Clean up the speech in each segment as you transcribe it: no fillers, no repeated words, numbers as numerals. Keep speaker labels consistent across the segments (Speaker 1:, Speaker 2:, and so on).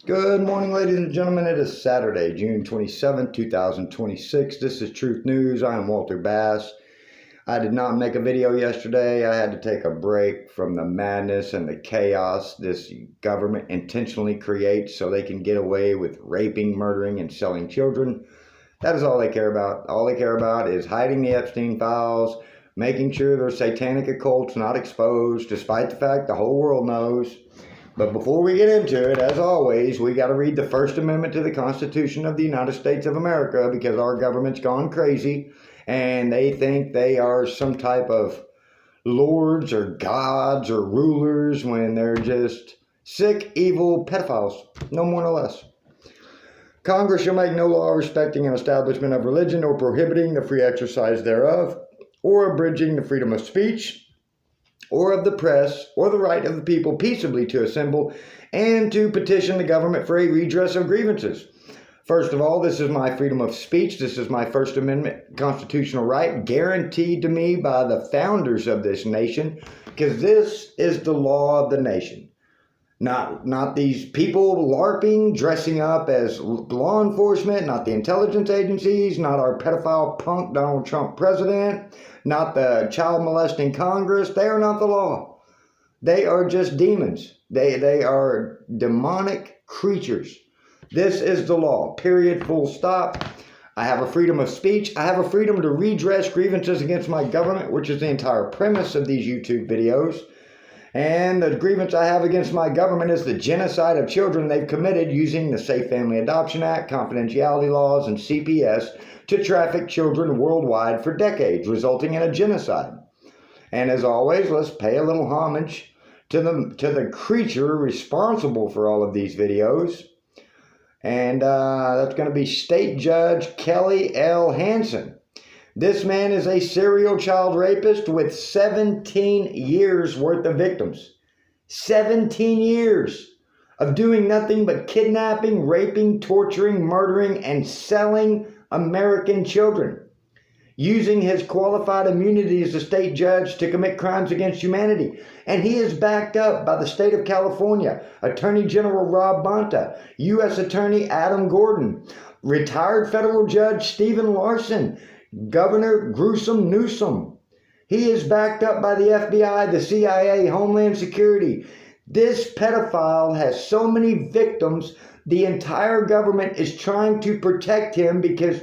Speaker 1: Good morning, ladies and gentlemen. It is Saturday, June 27th, 2026. This is Truth News. I am Walter Bass. I did not make a video yesterday. I had to take a break from the madness and the chaos this government intentionally creates so they can get away with raping, murdering, and selling children. That is all they care about. All they care about is hiding the Epstein files, making sure their satanic occult's not exposed, despite the fact the whole world knows. But before we get into it, as always, we got to read the First Amendment to the Constitution of the United States of America because our government's gone crazy and they think they are some type of lords or gods or rulers when they're just sick, evil pedophiles, no more nor less. Congress shall make no law respecting an establishment of religion or prohibiting the free exercise thereof or abridging the freedom of speech or of the press, or the right of the people peaceably to assemble and to petition the government for a redress of grievances. First of all, this is my freedom of speech. This is my First Amendment constitutional right, guaranteed to me by the founders of this nation, because this is the law of the nation. Not these people LARPing, dressing up as law enforcement, not the intelligence agencies, not our pedophile punk Donald Trump president, not the child molesting Congress. They are not the law. They are just demons. They are demonic creatures. This is the law, period, full stop. I have a freedom of speech. I have a freedom to redress grievances against my government, which is the entire premise of these YouTube videos. And the grievance I have against my government is the genocide of children they've committed using the Safe Family Adoption Act, confidentiality laws, and CPS to traffic children worldwide for decades, resulting in a genocide. And as always, let's pay a little homage to the creature responsible for all of these videos. And that's going to be State Judge Kelly L. Hansen. This man is a serial child rapist with 17 years worth of victims. 17 years of doing nothing but kidnapping, raping, torturing, murdering, and selling American children. Using his qualified immunity as a state judge to commit crimes against humanity. And he is backed up by the state of California, Attorney General Rob Bonta, U.S. Attorney Adam Gordon, retired federal judge Stephen Larson, Governor Gruesome Newsom. He is backed up by the FBI, the CIA, Homeland Security. This pedophile has so many victims, the entire government is trying to protect him because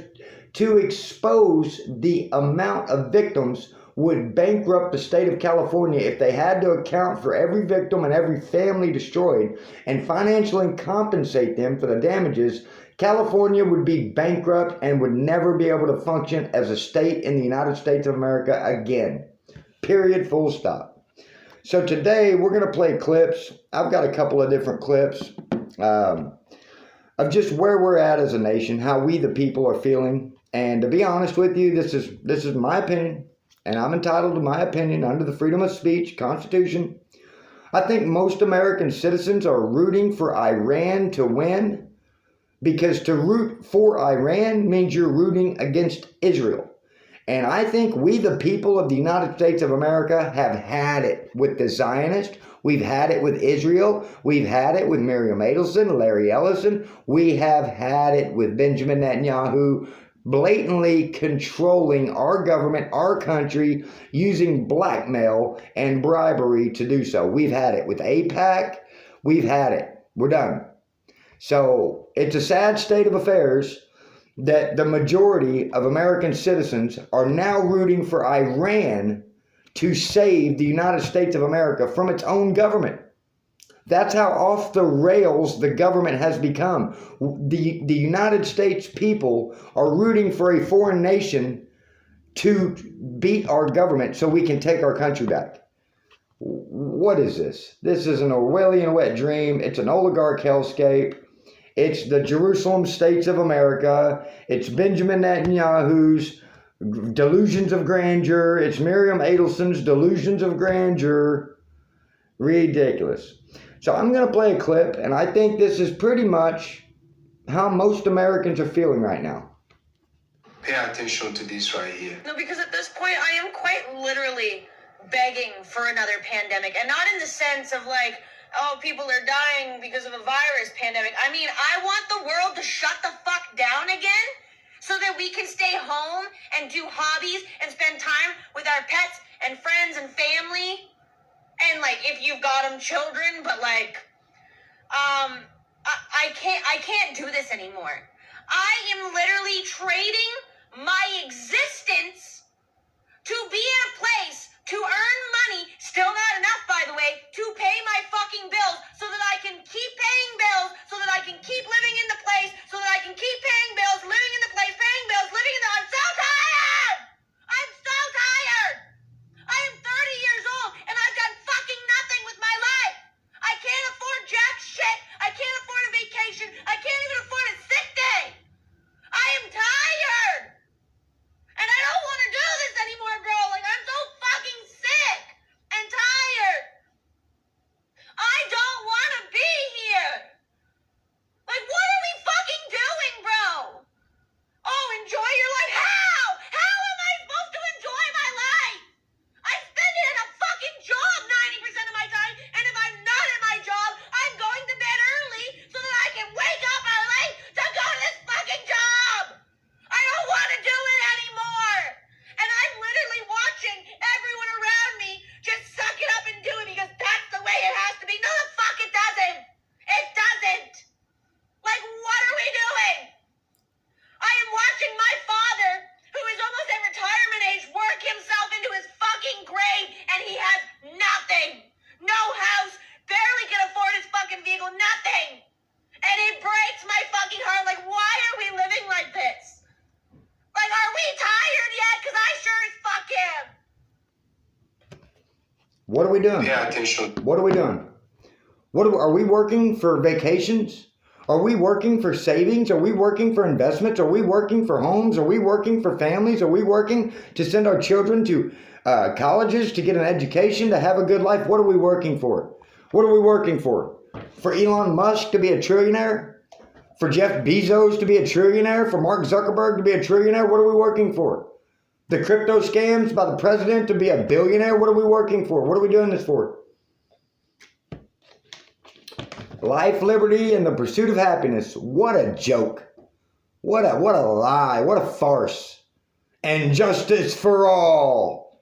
Speaker 1: to expose the amount of victims would bankrupt the state of California if they had to account for every victim and every family destroyed and financially compensate them for the damages. California would be bankrupt and would never be able to function as a state in the United States of America again. Period, full stop. So today we're going to play clips. I've got a couple of different clips of just where we're at as a nation, how we the people are feeling. And to be honest with you, this is my opinion, and I'm entitled to my opinion under the freedom of speech Constitution. I think most American citizens are rooting for Iran to win, because to root for Iran means you're rooting against Israel. And I think we, the people of the United States of America, have had it with the Zionists. We've had it with Israel. We've had it with Miriam Adelson, Larry Ellison. We have had it with Benjamin Netanyahu, blatantly controlling our government, our country, using blackmail and bribery to do so. We've had it with AIPAC. We've had it. We're done. So it's a sad state of affairs that the majority of American citizens are now rooting for Iran to save the United States of America from its own government. That's how off the rails the government has become. The United States people are rooting for a foreign nation to beat our government so we can take our country back. What is this? This is an Orwellian wet dream. It's an oligarch hellscape. It's the Jerusalem States of America. It's Benjamin Netanyahu's delusions of grandeur. It's Miriam Adelson's delusions of grandeur. Ridiculous. So I'm going to play a clip, and I think this is pretty much how most Americans are feeling right now.
Speaker 2: Pay attention to this right here.
Speaker 3: No, because at this point, I am quite literally begging for another pandemic. And not in the sense of like, oh, people are dying because of a virus pandemic. I mean, I want the world to shut the fuck down again so that we can stay home and do hobbies and spend time with our pets and friends and family. And, like, if you've got them children, but, like, I can't do this anymore. I am literally trading my existence to be in a place to earn money, still not enough, by the way, to pay my fucking bills so that I can keep paying bills, so that I can keep living in the place, so that I can keep paying bills, living in the place, paying bills, living in the... I'm so tired! I'm so tired! I am 30 years old, and I've done fucking nothing with my life. I can't afford jack shit. I can't afford a vacation. I can't even afford a sick day. I am tired. And I don't want to do this anymore, bro. Like, I'm so fucking sick and tired. I don't want to be here. Like, what are we fucking doing, bro? Oh, enjoy your life. How? How am I supposed to enjoy my life? I spend it in a fucking job 90% of my time, and if I'm not at my job, I'm going to bed early so that I can wake up early to go to this fucking job. I don't want to do it anymore. And I'm literally watching everyone around me just suck it up and do it because that's the way it has to be. No, the fuck it doesn't. It doesn't. Like, what are we doing? I am watching my father, who is almost at retirement age, work himself into his fucking grave, and he has nothing. No house, barely can afford his fucking vehicle, nothing. And it breaks my fucking heart. Like, why are we living like this? Like, are we tired yet? Because I sure as fuck am.
Speaker 1: What are we doing?
Speaker 2: Pay attention.
Speaker 1: What are we doing? Are we working for vacations? Are we working for savings? Are we working for investments? Are we working for homes? Are we working for families? Are we working to send our children to colleges to get an education, to have a good life? What are we working for? What are we working for? For Elon Musk to be a trillionaire? For Jeff Bezos to be a trillionaire? For Mark Zuckerberg to be a trillionaire? What are we working for? The crypto scams by the president to be a billionaire? What are we working for? What are we doing this for? Life, liberty, and the pursuit of happiness. What a joke. What a lie. What a farce. And justice for all.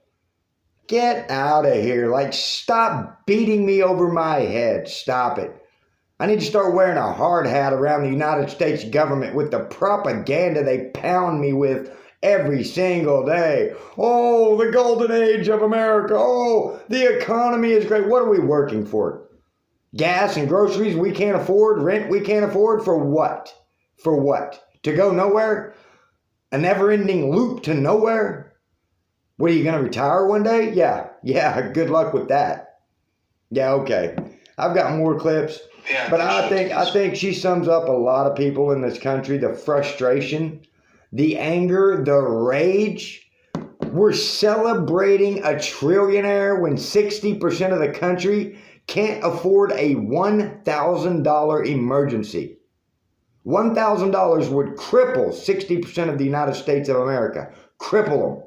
Speaker 1: Get out of here. Like, stop beating me over my head. Stop it. I need to start wearing a hard hat around the United States government with the propaganda they pound me with every single day. Oh, the golden age of America. Oh, the economy is great. What are we working for? Gas and groceries we can't afford, rent we can't afford, for what? For what? To go nowhere? A never-ending loop to nowhere? What, are you going to retire one day? Yeah, good luck with that. Yeah, okay. I've got more clips, but I think she sums up a lot of people in this country, the frustration, the anger, the rage. We're celebrating a trillionaire when 60% of the country can't afford a $1,000 emergency. $1,000 would cripple 60% of the United States of America. Cripple them.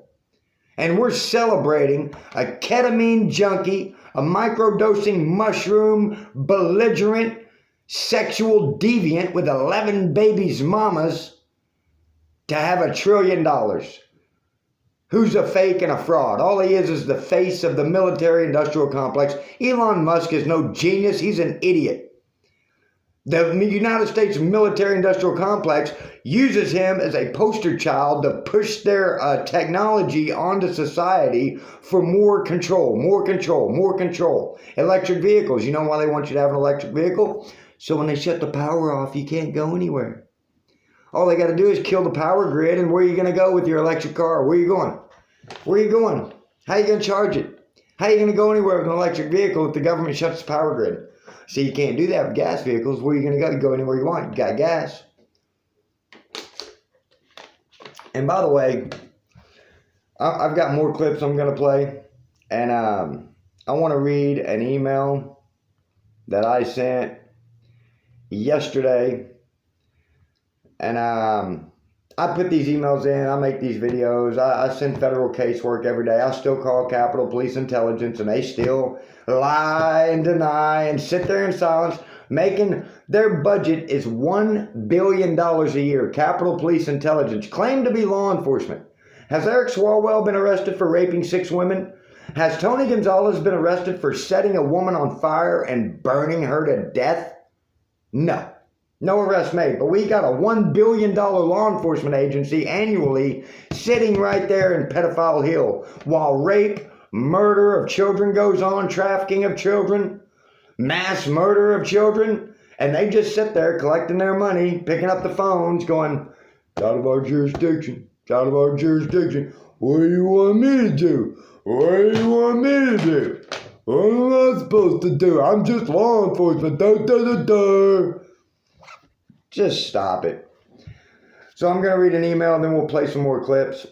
Speaker 1: And we're celebrating a ketamine junkie, a microdosing mushroom, belligerent, sexual deviant with 11 babies' mamas to have $1 trillion. Who's a fake and a fraud? All he is the face of the military-industrial complex. Elon Musk is no genius. He's an idiot. The United States military-industrial complex uses him as a poster child to push their technology onto society for more control, more control, more control. Electric vehicles. You know why they want you to have an electric vehicle? So when they shut the power off, you can't go anywhere. All they got to do is kill the power grid, and where are you going to go with your electric car? Where are you going? Where are you going? How are you going to charge it? How are you going to go anywhere with an electric vehicle if the government shuts the power grid? So you can't do that with gas vehicles. Where are you going to go? You go anywhere you want. You got gas. And by the way, I've got more clips I'm going to play. And I want to read an email that I sent yesterday. And I put these emails in, I make these videos, I send federal casework every day. I still call Capitol Police Intelligence, and they still lie and deny and sit there in silence, making their budget is $1 billion a year. Capitol Police Intelligence claim to be law enforcement. Has Eric Swalwell been arrested for raping 6 women? Has Tony Gonzalez been arrested for setting a woman on fire and burning her to death? No. No arrest made. But we got a $1 billion law enforcement agency annually sitting right there in Pedophile Hill while rape, murder of children goes on, trafficking of children, mass murder of children, and they just sit there collecting their money, picking up the phones, going, it's out of our jurisdiction. It's out of our jurisdiction. What do you want me to do? What do you want me to do? What am I supposed to do? I'm just law enforcement. Da, da, da, da. Just stop it. So I'm going to read an email and then we'll play some more clips.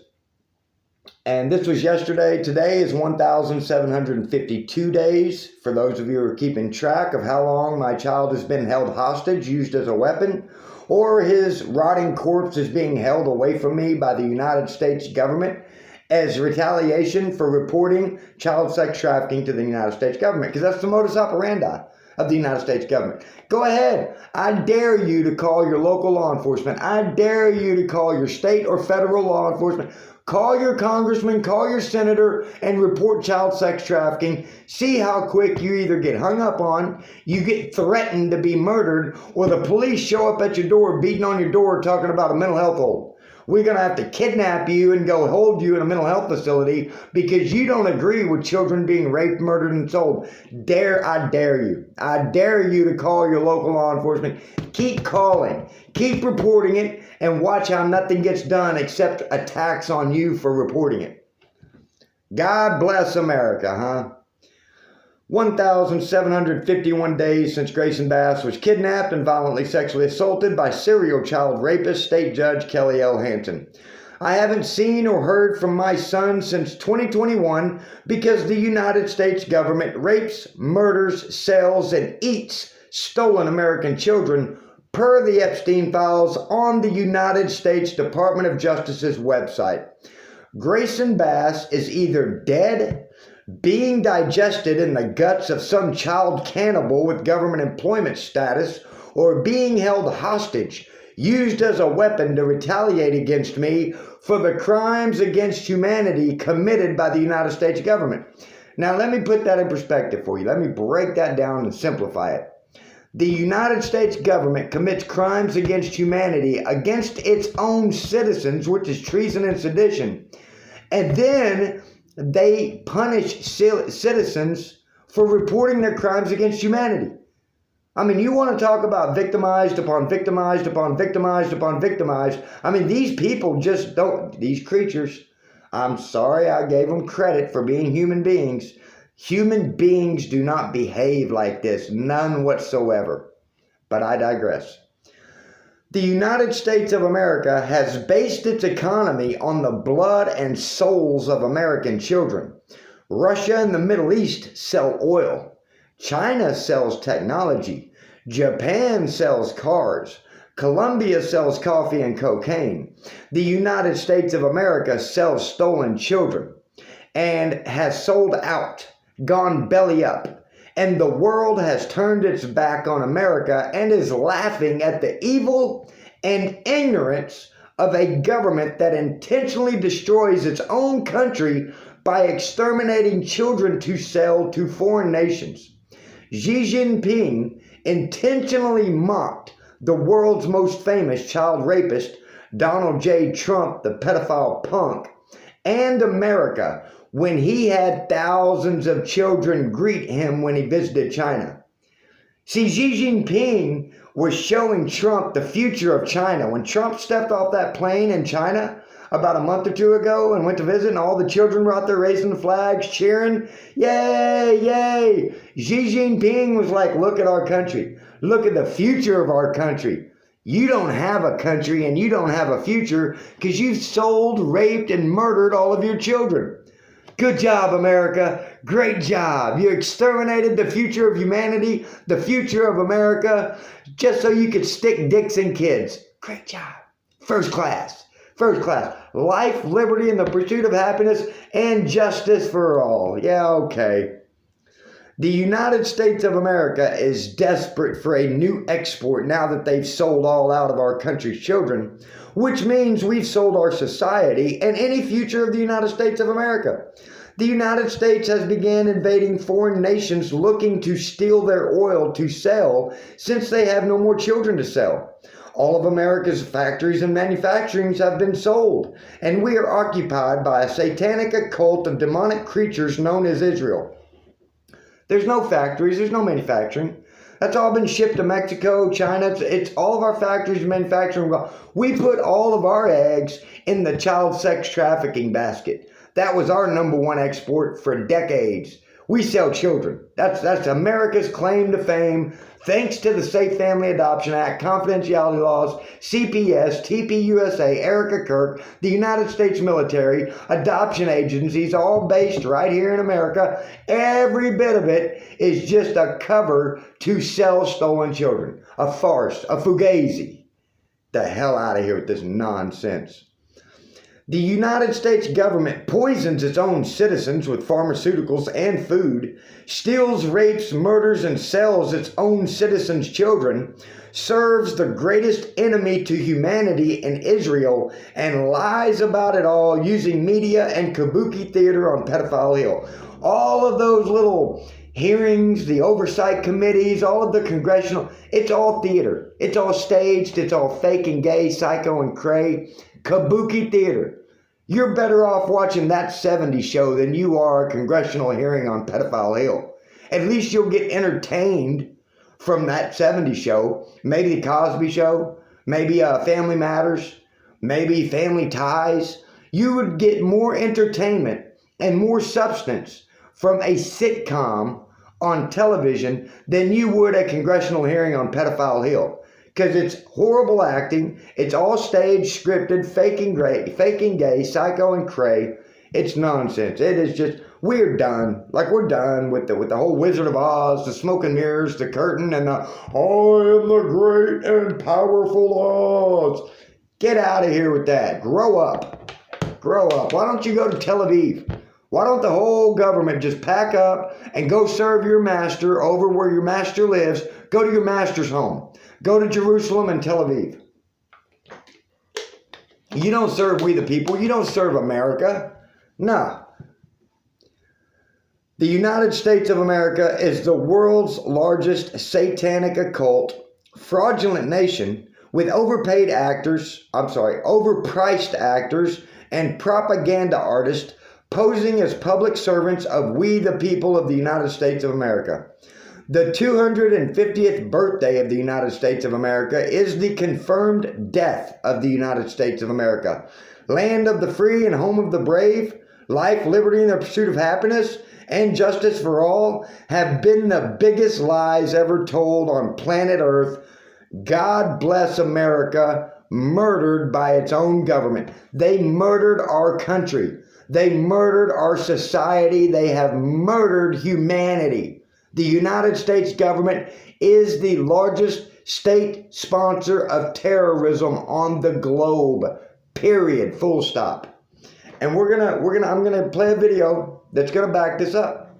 Speaker 1: And this was yesterday. Today is 1,752 days. For those of you who are keeping track of how long my child has been held hostage, used as a weapon, or his rotting corpse is being held away from me by the United States government as retaliation for reporting child sex trafficking to the United States government, because that's the modus operandi of the United States government. Go ahead. I dare you to call your local law enforcement. I dare you to call your state or federal law enforcement. Call your congressman, call your senator, and report child sex trafficking. See how quick you either get hung up on, you get threatened to be murdered, or the police show up at your door, beating on your door, talking about a mental health hold. We're going to have to kidnap you and go hold you in a mental health facility because you don't agree with children being raped, murdered, and sold. I dare you. I dare you to call your local law enforcement. Keep calling. Keep reporting it and watch how nothing gets done except attacks on you for reporting it. God bless America, huh? 1,751 days since Grayson Bass was kidnapped and violently sexually assaulted by serial child rapist State Judge Kelly L. Hansen. I haven't seen or heard from my son since 2021 because the United States government rapes, murders, sells, and eats stolen American children per the Epstein files on the United States Department of Justice's website. Grayson Bass is either dead, being digested in the guts of some child cannibal with government employment status, or being held hostage, used as a weapon to retaliate against me for the crimes against humanity committed by the United States government. Now, let me put that in perspective for you. Let me break that down and simplify it. The United States government commits crimes against humanity against its own citizens, which is treason and sedition. And then they punish citizens for reporting their crimes against humanity. I mean, you want to talk about victimized upon victimized upon victimized upon victimized. I mean, these people just don't, these creatures, I'm sorry I gave them credit for being human beings. Human beings do not behave like this, none whatsoever. But I digress. The United States of America has based its economy on the blood and souls of American children. Russia and the Middle East sell oil. China sells technology. Japan sells cars. Colombia sells coffee and cocaine. The United States of America sells stolen children and has sold out, gone belly up. And the world has turned its back on America and is laughing at the evil and ignorance of a government that intentionally destroys its own country by exterminating children to sell to foreign nations. Xi Jinping intentionally mocked the world's most famous child rapist, Donald J. Trump, the pedophile punk, and America when he had thousands of children greet him when he visited China. See, Xi Jinping was showing Trump the future of China. When Trump stepped off that plane in China about a month or two ago and went to visit, and all the children were out there raising the flags, cheering, yay, yay. Xi Jinping was like, look at our country. Look at the future of our country. You don't have a country and you don't have a future because you've sold, raped, and murdered all of your children. Good job, America. Great job. You exterminated the future of humanity, the future of America, just so you could stick dicks in kids. Great job. First class. First class. Life, liberty, and the pursuit of happiness and justice for all. Yeah, okay. The United States of America is desperate for a new export now that they've sold all out of our country's children, which means we've sold our society and any future of the United States of America. The United States has begun invading foreign nations looking to steal their oil to sell since they have no more children to sell. All of America's factories and manufacturings have been sold, and we are occupied by a satanic occult of demonic creatures known as Israel. There's no factories, there's no manufacturing. That's all been shipped to Mexico, China. It's all of our factories and manufacturing. We put all of our eggs in the child sex trafficking basket. That was our number one export for decades. We sell children. That's America's claim to fame. Thanks to the Safe Family Adoption Act, confidentiality laws, CPS, TPUSA, Erica Kirk, the United States military, adoption agencies, all based right here in America. Every bit of it is just a cover to sell stolen children. A farce, a fugazi. The hell out of here with this nonsense. The United States government poisons its own citizens with pharmaceuticals and food, steals, rapes, murders, and sells its own citizens' children, serves the greatest enemy to humanity in Israel, and lies about it all using media and kabuki theater on Pedophile Hill. All of those little hearings, the oversight committees, all of the congressional, it's all theater. It's all staged. It's all fake and gay, psycho and cray. Kabuki theater. You're better off watching that 70s show than you are a congressional hearing on Pedophile Hill. At least you'll get entertained from that 70s show. Maybe the Cosby Show. Maybe Family Matters. Maybe Family Ties. You would get more entertainment and more substance from a sitcom on television than you would a congressional hearing on Pedophile Hill. Because it's horrible acting, it's all staged, scripted, faking gay, psycho and cray. It's nonsense. It is just, we're done. Like we're done with the whole Wizard of Oz, the smoke and mirrors, the curtain, and the I am the great and powerful Oz. Get out of here with that. Grow up. Grow up. Why don't you go to Tel Aviv? Why don't the whole government just pack up and go serve your master over where your master lives? Go to your master's home. Go to Jerusalem and Tel Aviv. You don't serve we the people. You don't serve America. No. The United States of America is the world's largest satanic occult, fraudulent nation with overpriced actors and propaganda artists posing as public servants of we the people of the United States of America. The 250th birthday of the United States of America is the confirmed death of the United States of America. Land of the free and home of the brave, life, liberty, and the pursuit of happiness, and justice for all have been the biggest lies ever told on planet Earth. God bless America, murdered by its own government. They murdered our country. They murdered our society. They have murdered humanity. The United States government is the largest state sponsor of terrorism on the globe. Period. Full stop. And I'm gonna play a video that's gonna back this up.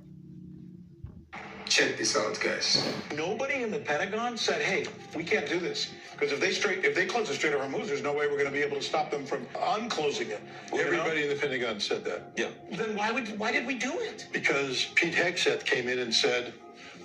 Speaker 2: Check this out, guys.
Speaker 4: Nobody in the Pentagon said, hey, we can't do this. Because if they close the Strait of Hormuz, there's no way we're going to be able to stop them from unclosing it.
Speaker 5: Everybody in the Pentagon said that.
Speaker 4: Yeah. Then why did we do it?
Speaker 5: Because Pete Hegseth came in and said,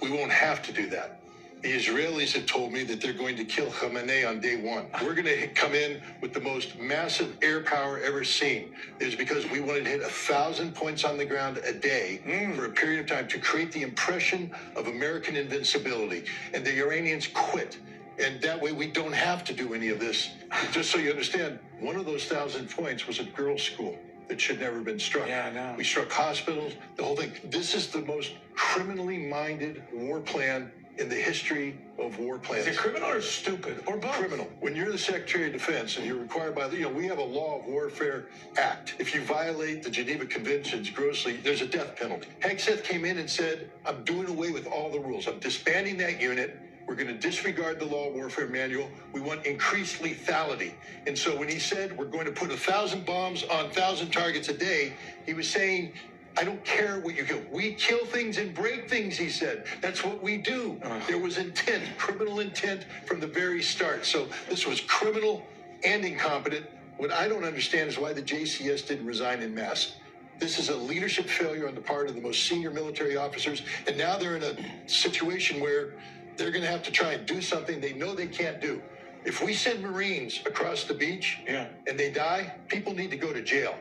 Speaker 5: we won't have to do that. The Israelis have told me that they're going to kill Khamenei on day one. We're going to come in with the most massive air power ever seen. It's because we wanted to hit 1,000 points on the ground a day for a period of time to create the impression of American invincibility. And the Iranians quit. And that way we don't have to do any of this. Just so you understand, one of those 1,000 points was a girls' school that should never have been struck.
Speaker 4: Yeah, I know.
Speaker 5: We struck hospitals, the whole thing. This is the most criminally minded war plan in the history of war plans.
Speaker 4: Is it criminal or stupid or both?
Speaker 5: Criminal. When you're the Secretary of Defense and you're required by, we have a Law of Warfare Act. If you violate the Geneva Conventions grossly, there's a death penalty. Hegseth came in and said, I'm doing away with all the rules. I'm disbanding that unit. We're going to disregard the law warfare manual. We want increased lethality. And so when he said we're going to put 1,000 bombs on 1,000 targets a day, he was saying, I don't care what you kill. We kill things and break things, he said. That's what we do. There was intent, criminal intent from the very start. So this was criminal and incompetent. What I don't understand is why the JCS didn't resign en masse. This is a leadership failure on the part of the most senior military officers. And now they're in a situation where they're going to have to try and do something they know they can't do. If we send Marines across the beach and they die, people need to go to jail.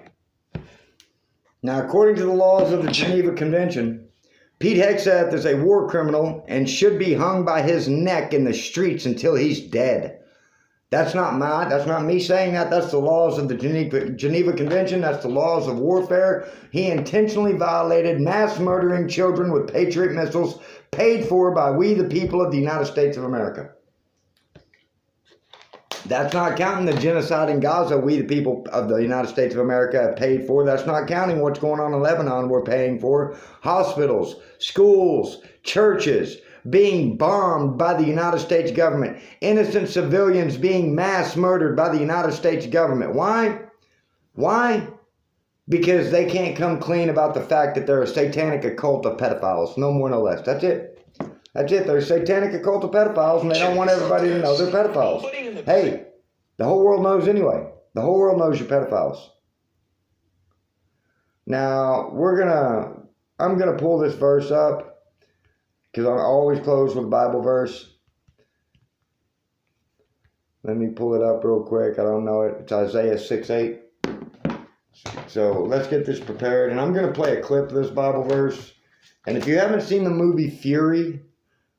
Speaker 1: Now, according to the laws of the Geneva Convention, Pete Hegseth is a war criminal and should be hung by his neck in the streets until he's dead. That's not me saying that. That's the laws of the Geneva Convention. That's the laws of warfare. He intentionally violated mass murdering children with Patriot missiles paid for by we the people of the United States of America. That's not counting the genocide in Gaza we the people of the United States of America have paid for. That's not counting what's going on in Lebanon we're paying for. Hospitals, schools, churches being bombed by the United States government. Innocent civilians being mass murdered by the United States government. Why? Why? Because they can't come clean about the fact that they're a satanic occult of pedophiles. No more, no less. That's it. That's it. They're a satanic occult of pedophiles, and they don't want everybody to know they're pedophiles. Hey, the whole world knows anyway. The whole world knows you're pedophiles. Now, I'm going to pull this verse up, because I always close with a Bible verse. Let me pull it up real quick. I don't know it. It's Isaiah 6:8. So let's get this prepared. And I'm going to play a clip of this Bible verse. And if you haven't seen the movie Fury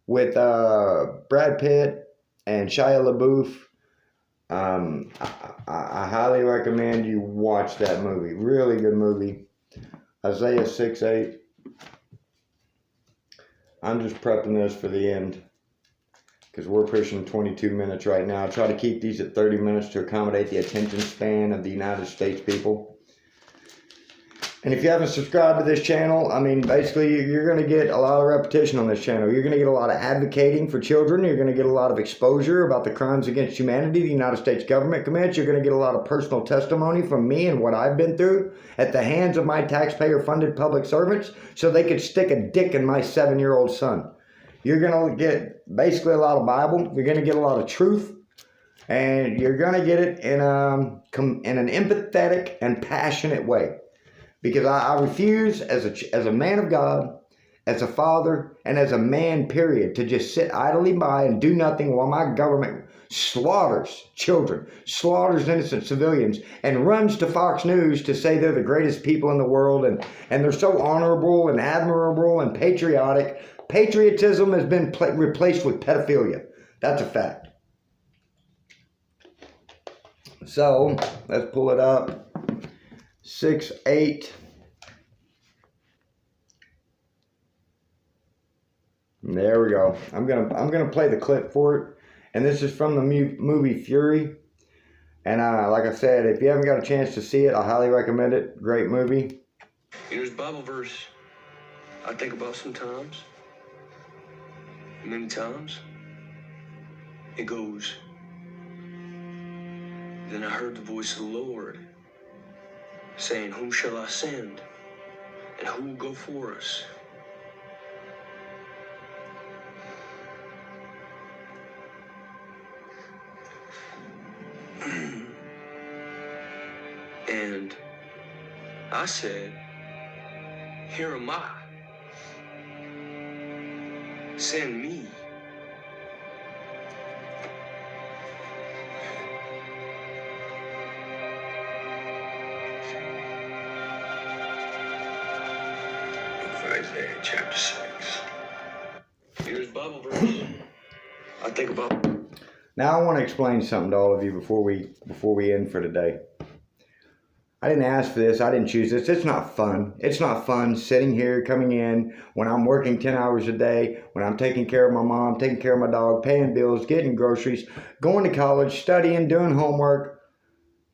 Speaker 1: with Brad Pitt and Shia LaBeouf, I highly recommend you watch that movie. Really good movie. Isaiah 6:8. I'm just prepping this for the end because we're pushing 22 minutes right now. I try to keep these at 30 minutes to accommodate the attention span of the United States people. And if you haven't subscribed to this channel, I mean, basically, you're going to get a lot of repetition on this channel. You're going to get a lot of advocating for children. You're going to get a lot of exposure about the crimes against humanity the United States government commits. You're going to get a lot of personal testimony from me and what I've been through at the hands of my taxpayer-funded public servants so they could stick a dick in my 7-year-old son. You're going to get basically a lot of Bible. You're going to get a lot of truth. And you're going to get it in an empathetic and passionate way. Because I refuse, as a man of God, as a father, and as a man, period, to just sit idly by and do nothing while my government slaughters children, slaughters innocent civilians, and runs to Fox News to say they're the greatest people in the world, and they're so honorable and admirable and patriotic. Patriotism has been replaced with pedophilia. That's a fact. So, let's pull it up. 6:8. There we go. I'm gonna play the clip for it, and this is from the movie Fury. And like I said, if you haven't got a chance to see it, I highly recommend it. Great movie.
Speaker 6: Here's a Bible verse I think about sometimes. Many times. It goes, "Then I heard the voice of the Lord, saying, Whom shall I send? And who will go for us? And I said, Here am I. Send me." Isaiah chapter 6. Here's Bible verse I think about.
Speaker 1: Now I want to explain something to all of you before we end for today. I didn't ask for this. I didn't choose this. It's not fun. It's not fun sitting here, coming in when I'm working 10 hours a day, when I'm taking care of my mom, taking care of my dog, paying bills, getting groceries, going to college, studying, doing homework,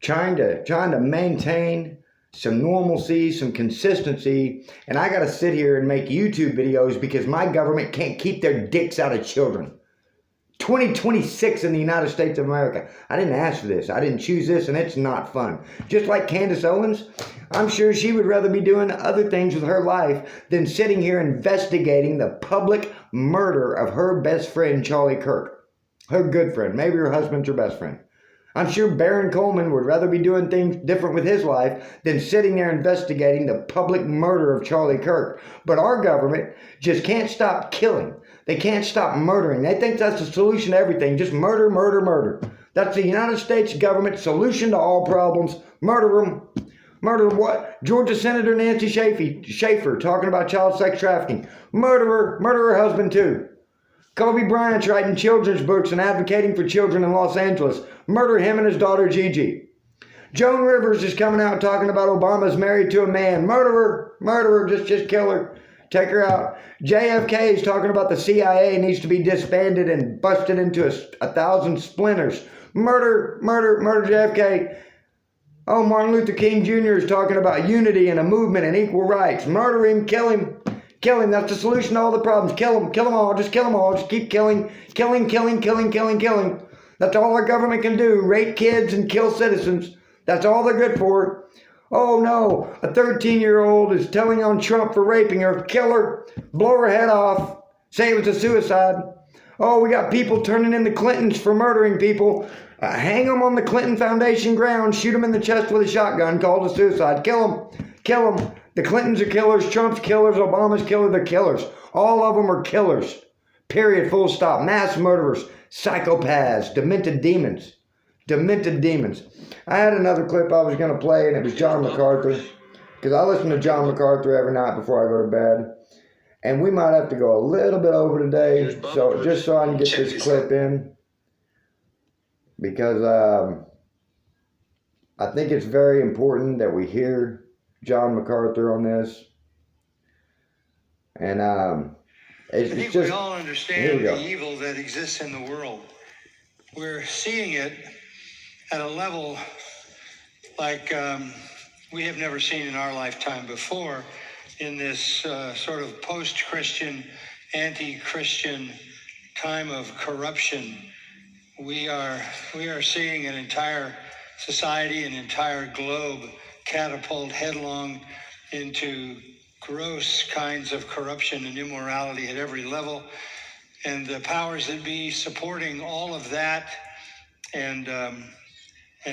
Speaker 1: trying to maintain some normalcy, some consistency, and I got to sit here and make YouTube videos because my government can't keep their dicks out of children. 2026 in the United States of America. I didn't ask for this. I didn't choose this, and it's not fun. Just like Candace Owens, I'm sure she would rather be doing other things with her life than sitting here investigating the public murder of her best friend, Charlie Kirk. Her good friend. Maybe her husband's her best friend. I'm sure Baron Coleman would rather be doing things different with his life than sitting there investigating the public murder of Charlie Kirk. But our government just can't stop killing. They can't stop murdering. They think that's the solution to everything. Just murder, murder, murder. That's the United States government's solution to all problems. Murder them. Murder what? Georgia Senator Nancy Schaefer talking about child sex trafficking. Murder her husband too. Kobe Bryant's writing children's books and advocating for children in Los Angeles. Murder him and his daughter Gigi. Joan Rivers is coming out talking about Obama's married to a man. Murder her, just kill her. Take her out. JFK is talking about the CIA needs to be disbanded and busted into 1,000 splinters. Murder JFK. Oh, Martin Luther King Jr. is talking about unity and a movement and equal rights. Murder him, kill him. Kill him. That's the solution to all the problems. Kill them all. Just kill them all. Just keep killing. That's all our government can do. Rape kids and kill citizens. That's all they're good for. Oh no, a 13-year-old is telling on Trump for raping her. Kill her. Blow her head off. Say it was a suicide. Oh, we got people turning in the Clintons for murdering people. Hang them on the Clinton Foundation grounds. Shoot them in the chest with a shotgun. Called a suicide. Kill them. The Clintons are killers. Trump's killers. Obama's killers. They're killers. All of them are killers. Period. Full stop. Mass murderers. Psychopaths. Demented demons. I had another clip I was going to play, and it was John MacArthur. Because I listen to John MacArthur every night before I go to bed. And we might have to go a little bit over today. So just so I can get this clip in. Because I think it's very important that we hear John MacArthur on this. And it's
Speaker 7: I think
Speaker 1: just,
Speaker 7: we all understand the evil that exists in the world. We're seeing it at a level like we have never seen in our lifetime before in this sort of post-Christian, anti-Christian time of corruption. We are seeing an entire society, an entire globe catapult headlong into gross kinds of corruption and immorality at every level. And the powers that be supporting all of that and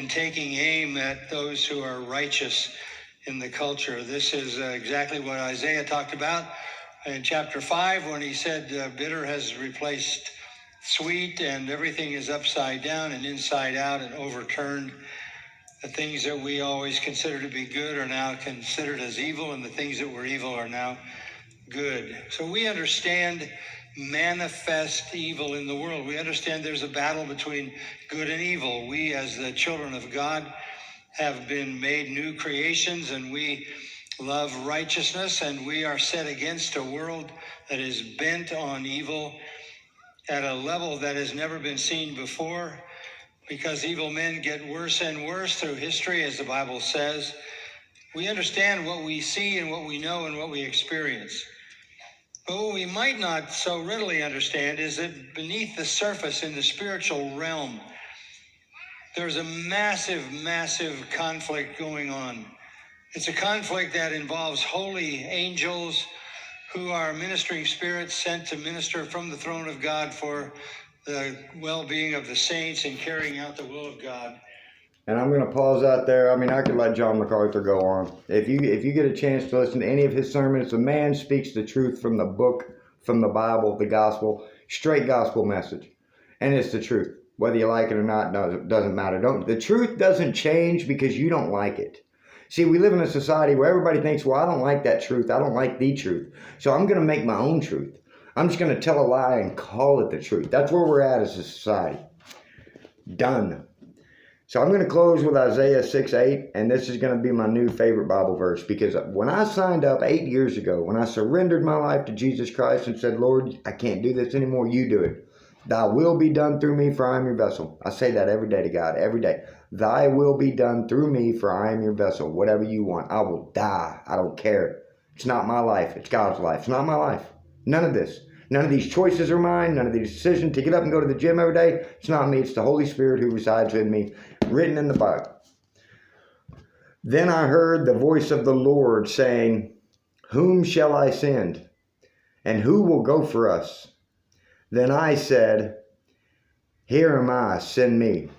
Speaker 7: taking aim at those who are righteous in the culture. This is exactly what Isaiah talked about in chapter 5 when he said bitter has replaced sweet and everything is upside down and inside out and overturned. The things that we always consider to be good are now considered as evil, and the things that were evil are now good. So we understand manifest evil in the world. We understand there's a battle between good and evil. We, as the children of God, have been made new creations, and we love righteousness, and we are set against a world that is bent on evil at a level that has never been seen before, because evil men get worse and worse through history, as the Bible says. We understand what we see and what we know and what we experience. But what we might not so readily understand is that beneath the surface in the spiritual realm, there's a massive, massive conflict going on. It's a conflict that involves holy angels who are ministering spirits sent to minister from the throne of God for the well-being of the saints and carrying out the will of God.
Speaker 1: And I'm going to pause out there. I mean, I could let John MacArthur go on. If you get a chance to listen to any of his sermons, the man speaks the truth from the book, from the Bible, the gospel, straight gospel message. And it's the truth. Whether you like it or not doesn't matter. The truth doesn't change because you don't like it. See, we live in a society where everybody thinks, well, I don't like that truth. I don't like the truth. So I'm going to make my own truth. I'm just going to tell a lie and call it the truth. That's where we're at as a society. Done. So I'm going to close with Isaiah 6:8, and this is going to be my new favorite Bible verse, because when I signed up 8 years ago, when I surrendered my life to Jesus Christ and said, Lord, I can't do this anymore, you do it. Thy will be done through me, for I am your vessel. I say that every day to God, every day. Thy will be done through me, for I am your vessel. Whatever you want, I will die. I don't care. It's not my life. It's God's life. It's not my life. None of this. None of these choices are mine. None of these decisions to get up and go to the gym every day. It's not me. It's the Holy Spirit who resides in me, written in the Bible. Then I heard the voice of the Lord saying, whom shall I send? And who will go for us? Then I said, here am I, send me.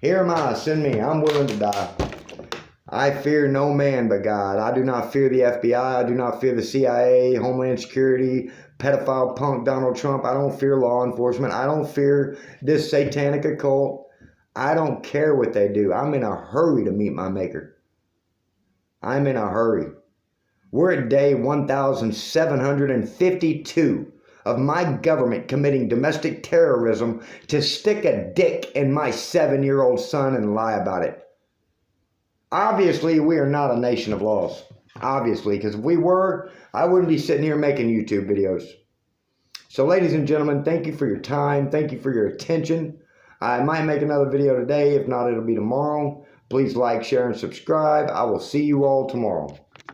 Speaker 1: Here am I, send me. I'm willing to die. I fear no man but God. I do not fear the FBI. I do not fear the CIA, Homeland Security, pedophile punk Donald Trump. I don't fear law enforcement. I don't fear this satanic occult. I don't care what they do. I'm in a hurry to meet my maker. I'm in a hurry. We're at day 1,752 of my government committing domestic terrorism to stick a dick in my 7-year-old son and lie about it. Obviously, we are not a nation of laws. Obviously, because if we were, I wouldn't be sitting here making YouTube videos. So, ladies and gentlemen, thank you for your time. Thank you for your attention. I might make another video today. If not, it'll be tomorrow. Please like, share, and subscribe. I will see you all tomorrow.